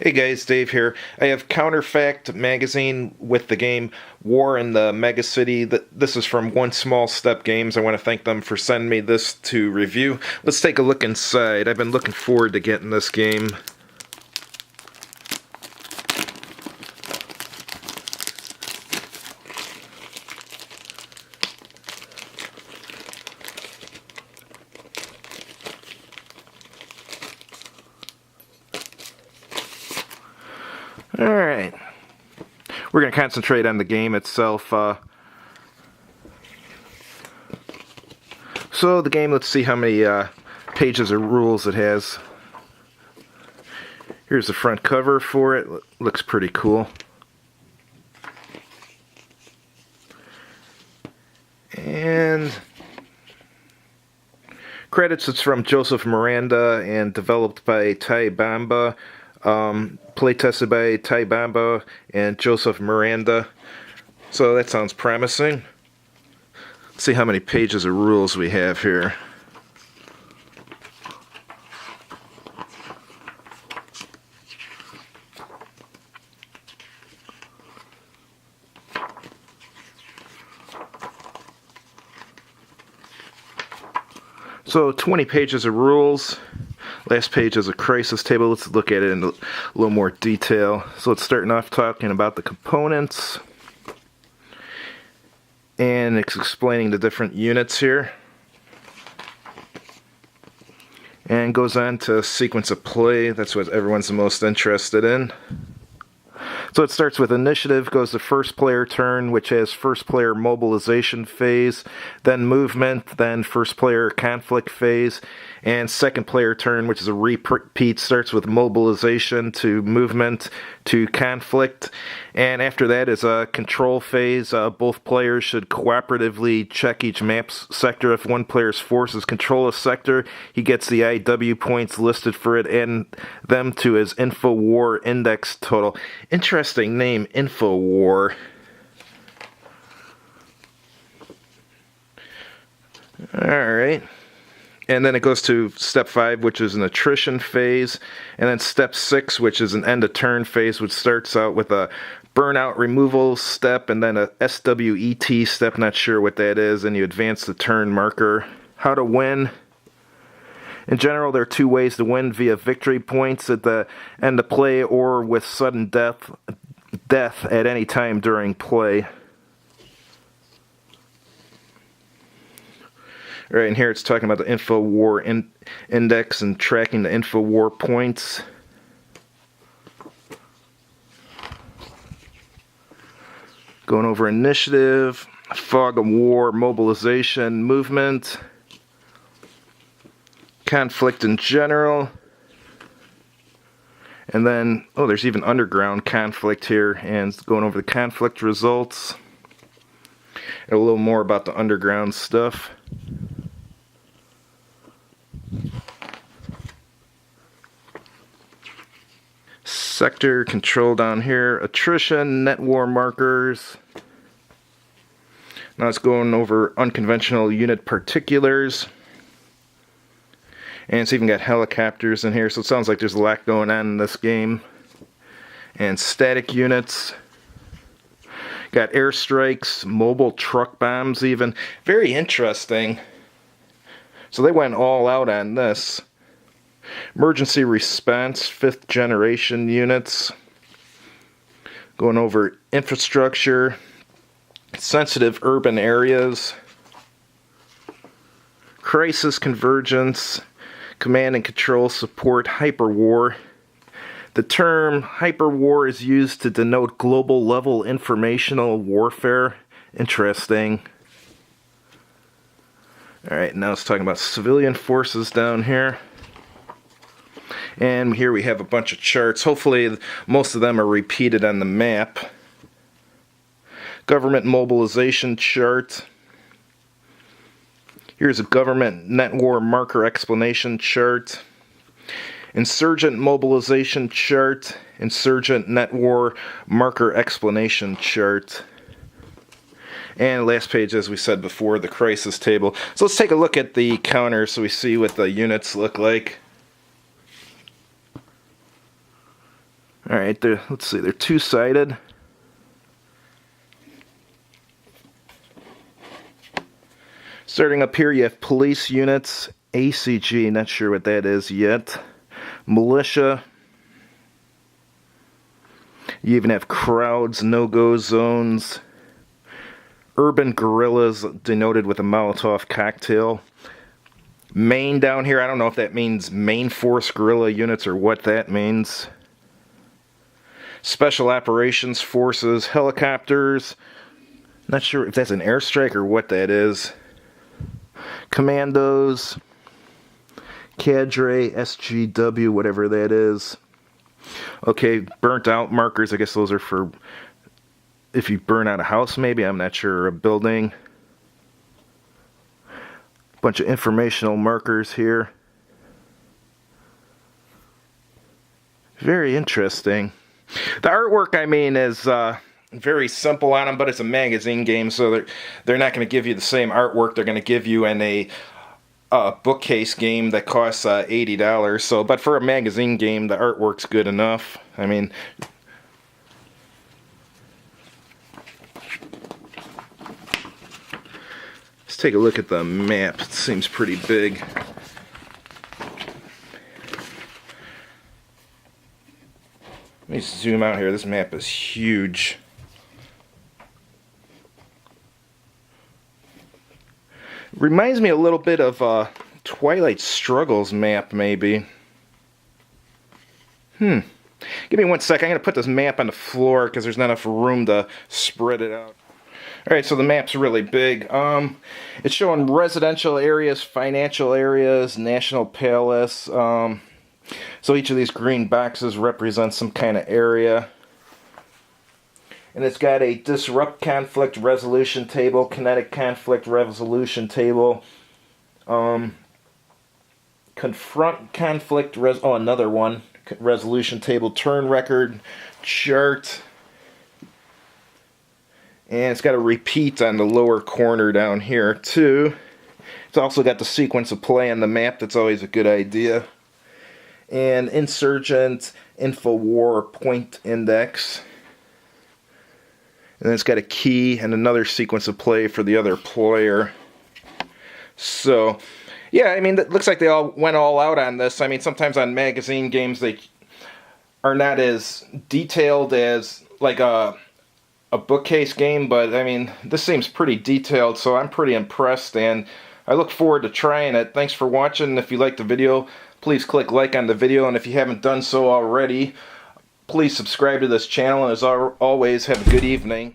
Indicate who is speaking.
Speaker 1: Hey guys, Dave here. I have Counterfact magazine with the game War in the Megacity. This is from One Small Step Games. I want to thank them for sending me this to review. Let's take a look inside. I've been looking forward to getting this game. Alright, we're going to concentrate on the game itself. So the game, let's see how many pages of rules it has. Here's the front cover for it. Looks pretty cool. And credits, it's from Joseph Miranda and developed by Ty Bamba. Playtested by Ty Bamba and Joseph Miranda. So that sounds promising. Let's see how many pages of rules we have here. So 20 pages of rules. Last page is a crisis table. Let's look at it in a little more detail. So it's starting off talking about the components. And it's explaining the different units here. And goes on to sequence of play. That's what everyone's the most interested in. So it starts with initiative, goes to first player turn, which has first player mobilization phase, then movement, then first player conflict phase, and second player turn, which is a repeat, starts with mobilization to movement to conflict. And after that is a control phase. Both players should cooperatively check each map's sector. If one player's forces control a sector, he gets the IW points listed for it and them to his InfoWar index total. Interesting name, InfoWar. Alright. And then it goes to step 5, which is an attrition phase. And then step 6, which is an end of turn phase, which starts out with a burnout removal step and then a SWET step, not sure what that is, and you advance the turn marker. How to win. In general, there are 2 ways to win: via victory points at the end of play or with sudden death at any time during play. Alright, and here it's talking about the InfoWar index and tracking the InfoWar points. Going over initiative, fog of war, mobilization, movement, conflict in general, and then, oh, there's even underground conflict here, and going over the conflict results, and a little more about the underground stuff. Sector control down here, attrition, net war markers. Now it's going over unconventional unit particulars. And it's even got helicopters in here, so it sounds like there's a lot going on in this game. And static units. Got airstrikes, mobile truck bombs even. Very interesting. So they went all out on this. Emergency response, 5th generation units. Going over infrastructure, sensitive urban areas, crisis convergence, command and control support, hyperwar. The term hyperwar is used to denote global level informational warfare. Interesting. Alright, now it's talking about civilian forces down here. And here we have a bunch of charts. Hopefully most of them are repeated on the map. Government mobilization chart. Here's a government net war marker explanation chart. Insurgent mobilization chart. Insurgent net war marker explanation chart. And last page, as we said before, the crisis table. So let's take a look at the counter so we see what the units look like. Alright, let's see, they're two-sided. Starting up here, you have police units, ACG, not sure what that is yet, militia. You even have crowds, no-go zones, urban guerrillas denoted with a Molotov cocktail. Main down here, I don't know if that means main force guerrilla units or what that means. Special operations forces, helicopters, not sure if that's an airstrike or what that is. Commandos, cadre, SGW, whatever that is. Okay, burnt out markers, I guess those are for if you burn out a house maybe, I'm not sure, a building. Bunch of informational markers here. Very interesting. The artwork, I mean, is very simple on them, but it's a magazine game, so they're not going to give you the same artwork they're going to give you in a bookcase game that costs $80. So, but for a magazine game, the artwork's good enough. I mean, let's take a look at the map. It seems pretty big. Let me zoom out here. This map is huge. Reminds me a little bit of Twilight Struggles map, maybe. Give me 1 second. I'm going to put this map on the floor because there's not enough room to spread it out. Alright, so the map's really big. It's showing residential areas, financial areas, National Palace. So each of these green boxes represents some kind of area. And it's got a disrupt conflict resolution table, kinetic conflict resolution table, confront conflict another one, resolution table, turn record, chart, and it's got a repeat on the lower corner down here too. It's also got the sequence of play on the map. That's always a good idea. And insurgent, infowar, point index. And then it's got a key and another sequence of play for the other player. So, yeah, I mean, it looks like they all went all out on this. I mean, sometimes on magazine games they are not as detailed as like a bookcase game, but I mean, this seems pretty detailed, so I'm pretty impressed, and I look forward to trying it. Thanks for watching. If you liked the video, please click like on the video, and if you haven't done so already, please subscribe to this channel, and as always, have a good evening.